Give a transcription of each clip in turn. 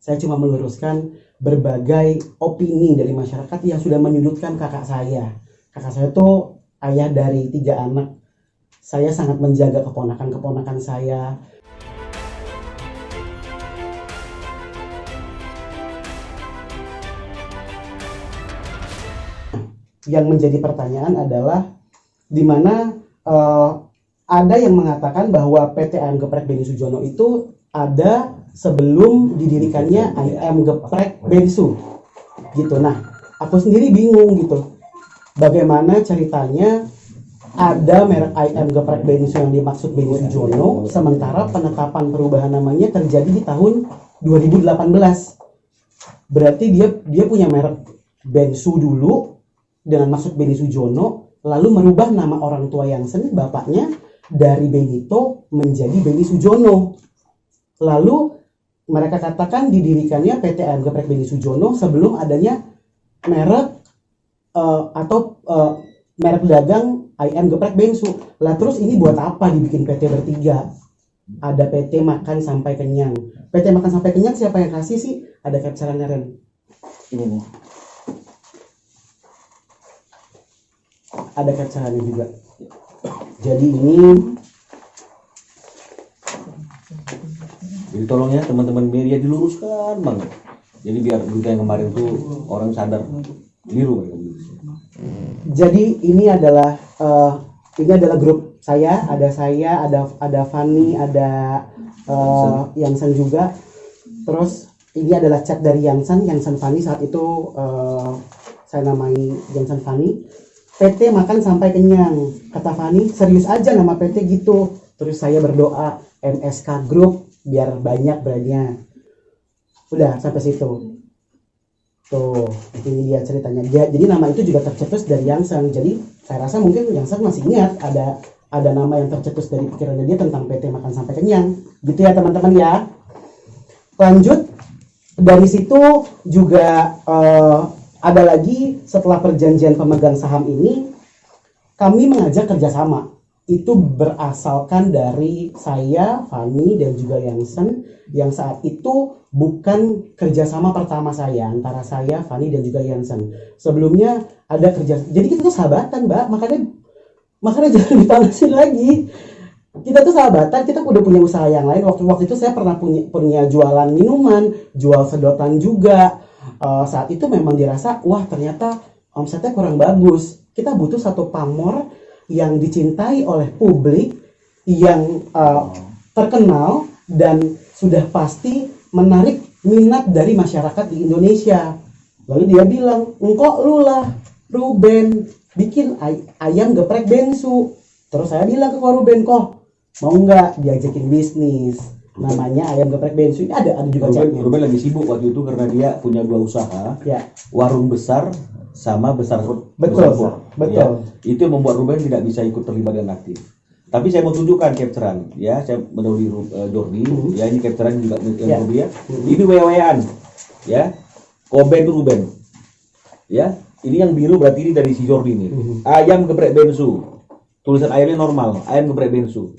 Saya cuma meluruskan berbagai opini dari masyarakat yang sudah menyudutkan kakak saya. Kakak saya tuh ayah dari 3 anak. Saya sangat menjaga keponakan-keponakan saya. Yang menjadi pertanyaan adalah di mana ada yang mengatakan bahwa PT Ayam Geprek Beni Sujono itu ada sebelum didirikannya Ayam Geprek Bensu gitu. Nah, aku sendiri bingung gitu. Bagaimana ceritanya ada merek Ayam Geprek Bensu yang dimaksud Beni Sujono, sementara penetapan perubahan namanya terjadi di tahun 2018. Berarti dia punya merek Bensu dulu dengan maksud Beni Sujono, lalu merubah nama orang tua Jansen, bapaknya, dari Benito menjadi Beni Sujono. Lalu mereka katakan didirikannya PT Ayam Geprek Beni Sujono sebelum adanya merek merek dagang Ayam Geprek Bensu. Lah terus ini buat apa dibikin PT bertiga? Ada PT Makan Sampai Kenyang. PT Makan Sampai Kenyang siapa yang kasih sih? Ada capturannya, Ren. Ini nih. Ada capturannya juga. Jadi ini, jadi tolong ya teman-teman media diluruskan banget. Jadi biar berita yang kemarin tuh orang sadar keliru. Jadi ini adalah grup saya, ada Fanny, ada Jansen juga. Terus ini adalah chat dari Jansen Fanny saat itu saya namai Jansen Fanny. PT Makan Sampai Kenyang, kata Fanny, serius aja nama PT gitu. Terus saya berdoa MSK Group biar banyak brandnya. Udah sampai situ. Tuh, ini dia ceritanya. Jadi nama itu juga tercetus dari Jansen. Jadi saya rasa mungkin Jansen masih ingat ada nama yang tercetus dari pikirannya dia tentang PT Makan Sampai Kenyang. Gitu ya teman-teman ya. Lanjut, dari situ juga ada lagi setelah perjanjian pemegang saham ini, kami mengajak kerjasama. Itu berasalkan dari saya, Fanny, dan juga Jansen, yang saat itu bukan kerjasama pertama saya antara saya, Fanny, dan juga Jansen. Sebelumnya ada jadi kita tuh sahabatan, Mbak. Makanya jangan dipanasin lagi. Kita tuh sahabatan, kita udah punya usaha yang lain. Waktu itu saya pernah punya jualan minuman, jual sedotan juga. Saat itu memang dirasa, wah ternyata omsetnya kurang bagus. Kita butuh satu pamor yang dicintai oleh publik, yang terkenal dan sudah pasti menarik minat dari masyarakat di Indonesia. Lalu dia bilang, engkau lu lah Ruben bikin Ayam Geprek Bensu. Terus saya bilang ke Ruben, kok mau nggak diajakin bisnis? Namanya Ayam Geprek Bensu. Ini ada juga chatnya. Ruben lagi sibuk waktu itu karena dia punya 2 usaha, ya. Warung besar sama besar. Betul. Ya. Itu yang membuat Ruben tidak bisa ikut terlibat dengan aktif. Tapi saya mau tunjukkan capturean, ya. Saya menurut Jordi, ya ini capturean juga yang dia. Ini WWan, ya. Koben itu Ruben, ya. Ini yang biru berarti ini dari si Jordi nih. Ayam Geprek Bensu. Tulisan ayamnya normal, Ayam Geprek Bensu.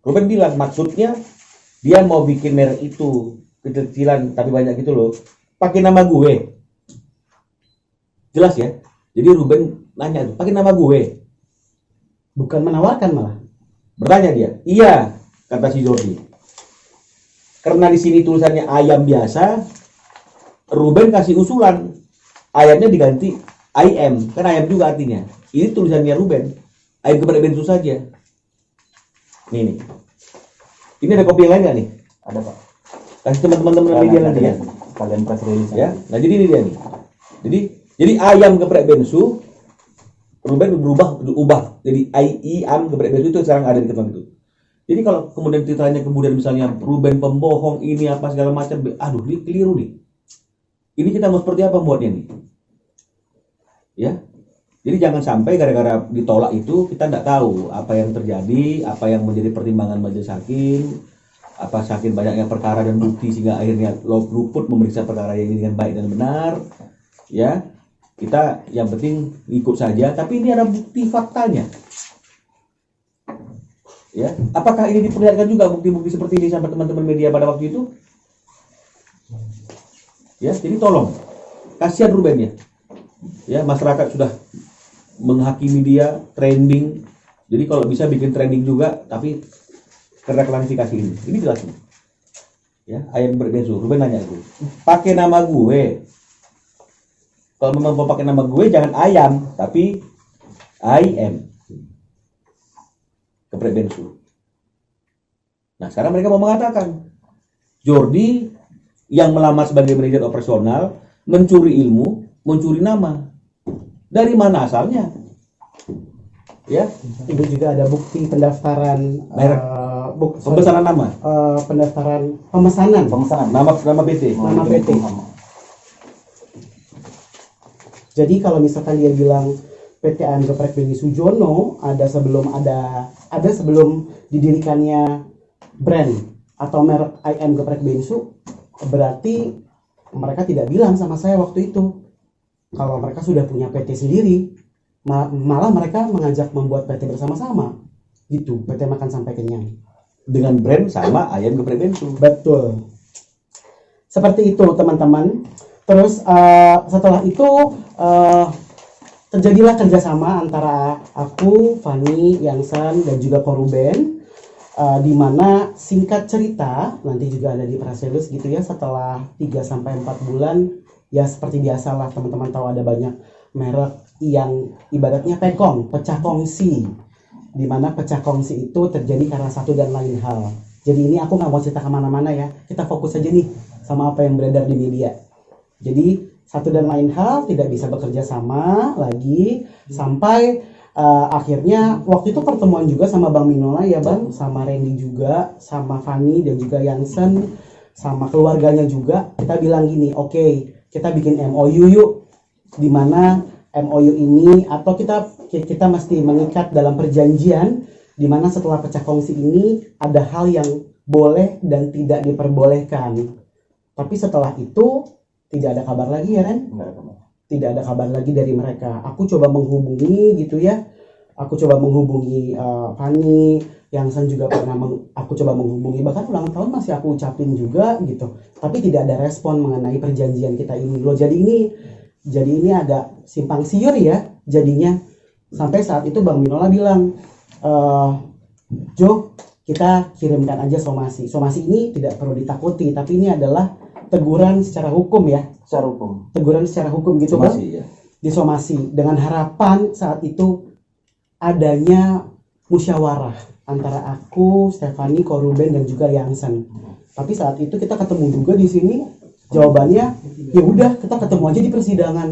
Ruben bilang maksudnya dia mau bikin merek itu kecil-kecilan tapi banyak gitu loh, pakai nama gue. Jelas ya? Jadi Ruben nanya tuh, pakai nama gue. Bukan menawarkan malah. Bertanya dia. Iya, kata si Jordi. Karena di sini tulisannya ayam biasa, Ruben kasih usulan. Ayamnya diganti IM, kan ayam juga artinya. Ini tulisannya Ruben. Ayam Geprek Bensu saja. Nih. Ini ada kopi yang lain nggak nih? Ada Pak. Kasih teman-teman media nanti ya. Kalian press release ya. Nah jadi ini dia nih. Jadi Ayam Geprek Bensu, Ruben ubah jadi Ayam Geprek Bensu itu sekarang ada di ketemu itu. Jadi kalau kemudian ceritanya misalnya Ruben pembohong ini apa segala macam, aduh ini keliru nih. Ini kita mau seperti apa buatnya nih? Ya. Jadi jangan sampai gara-gara ditolak itu kita tidak tahu apa yang terjadi, apa yang menjadi pertimbangan majelis hakim, apa saking banyaknya perkara dan bukti sehingga akhirnya luput memeriksa perkara yang ini dengan baik dan benar. Ya, kita yang penting ikut saja. Tapi ini ada bukti faktanya. Ya, apakah ini diperlihatkan juga bukti-bukti seperti ini sama teman-teman media pada waktu itu? Ya, jadi tolong, kasihan Ruben ya. Ya, masyarakat sudah menghakimi dia, trending. Jadi kalau bisa bikin trending juga, tapi karena klarifikasi ini jelas nih. Ya, ayam berbensu. Ruben nanya itu, pakai nama gue. Kalau memang mau pakai nama gue, jangan ayam, tapi IM geprek bensu. Nah, sekarang mereka mau mengatakan Jordi yang melamar sebagai manajer operasional mencuri ilmu, mencuri nama. Dari mana asalnya? Ya, Itu juga ada bukti pendaftaran merek, pemesanan nama, pendaftaran pemesanan nama PT. nama PT. Jadi kalau misalkan dia bilang PT AM Geprek Beni Sujono ada sebelum didirikannya brand atau merek IM Geprek Bensu, berarti mereka tidak bilang sama saya waktu itu kalau mereka sudah punya PT sendiri. Malah mereka mengajak membuat PT bersama-sama gitu, PT Makan Sampai Kenyang Dengan brand sama ayam geprek bensu. betul seperti itu teman-teman. Terus setelah itu terjadilah kerjasama antara aku, Fanny, Yangsan, dan juga Koruben, di mana singkat cerita nanti juga ada di Praselus gitu ya, setelah 3-4 bulan ya seperti biasalah teman-teman tahu ada banyak merek yang ibaratnya pekong, pecah kongsi, di mana pecah kongsi itu terjadi karena satu dan lain hal. Jadi ini aku nggak mau cerita kemana-mana ya, kita fokus aja nih sama apa yang beredar di media. Jadi satu dan lain hal tidak bisa bekerja sama lagi sampai akhirnya waktu itu pertemuan juga sama Bang Minola ya Bang, sama Randy juga, sama Fanny dan juga Yansen, sama keluarganya juga. Kita bilang gini, oke, kita bikin MOU yuk, dimana MOU ini atau kita mesti mengikat dalam perjanjian di mana setelah pecah kongsi ini ada hal yang boleh dan tidak diperbolehkan. Tapi setelah itu tidak ada kabar lagi ya Ren? Tidak ada kabar lagi dari mereka. Aku coba menghubungi gitu ya. Aku coba menghubungi Fanny, Yangsan juga pernah aku coba menghubungi, bahkan ulang tahun masih aku ucapin juga gitu. Tapi tidak ada respon mengenai perjanjian kita ini loh. Jadi ini agak simpang siur ya jadinya. Sampai saat itu Bang Minola bilang, Jo, kita kirimkan aja somasi. Somasi ini tidak perlu ditakuti, tapi ini adalah teguran secara hukum ya. Teguran secara hukum gitu Bang. Ya. Disomasi dengan harapan saat itu adanya musyawarah antara aku, Stefani, Koruben dan juga Yangsen. Tapi saat itu kita ketemu juga di sini. Jawabannya ya udah kita ketemu aja di persidangan.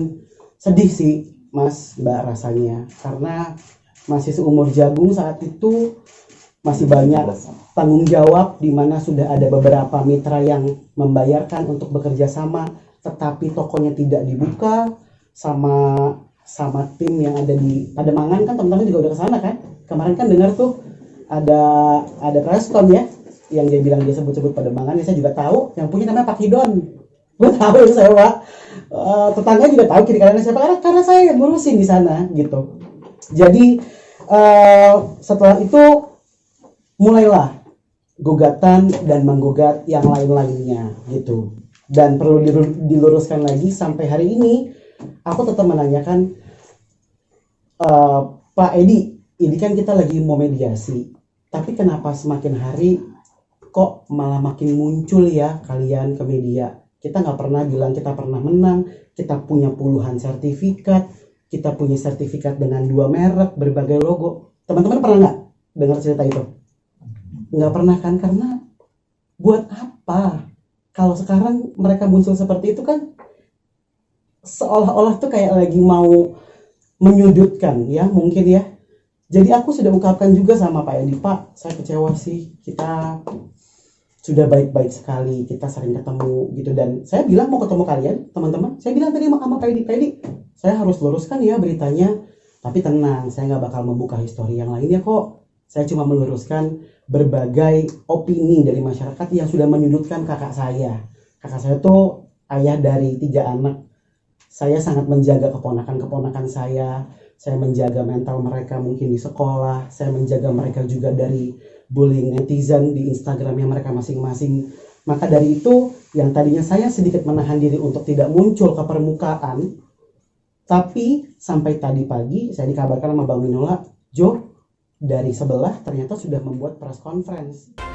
Sedih sih Mas Mbak rasanya karena masih seumur jagung saat itu, masih banyak tanggung jawab di mana sudah ada beberapa mitra yang membayarkan untuk bekerja sama tetapi tokonya tidak dibuka sama tim yang ada di Pademangan kan. Teman-teman juga udah kesana kan kemarin kan, dengar tuh ada preskon ya yang dia bilang dia sebut-sebut Pademangan ya. Saya juga tahu yang punya namanya Pak Hidon. Gue tahu itu saya Pak. Tetangga juga tahu kiri kanannya siapa karena saya yang ngurusin di sana gitu. Jadi setelah itu mulailah gugatan dan menggugat yang lain-lainnya gitu. Dan perlu diluruskan lagi sampai hari ini aku tetap menanyakan, Pak Edi, ini kan kita lagi mau mediasi, tapi kenapa semakin hari kok malah makin muncul ya kalian ke media? Kita nggak pernah bilang kita pernah menang, kita punya puluhan sertifikat, kita punya sertifikat dengan 2 merek, berbagai logo. Teman-teman pernah nggak dengar cerita itu? Nggak pernah kan? Karena buat apa? Kalau sekarang mereka muncul seperti itu kan seolah-olah tuh kayak lagi mau menyudutkan ya mungkin ya. Jadi aku sudah ungkapkan juga sama Pak Edi, Pak, saya kecewa sih, kita sudah baik-baik sekali, kita sering ketemu gitu, dan saya bilang mau ketemu kalian teman-teman. Saya bilang tadi sama Pak Edi, saya harus luruskan ya beritanya, tapi tenang, saya nggak bakal membuka histori yang lainnya kok. Saya cuma meluruskan berbagai opini dari masyarakat yang sudah menyudutkan kakak saya. Kakak saya tuh ayah dari 3 anak. Saya sangat menjaga keponakan-keponakan saya menjaga mental mereka mungkin di sekolah, saya menjaga mereka juga dari bullying netizen di Instagramnya mereka masing-masing. Maka dari itu, yang tadinya saya sedikit menahan diri untuk tidak muncul ke permukaan, tapi sampai tadi pagi saya dikabarkan sama Bang Minola, Jo dari sebelah ternyata sudah membuat press conference.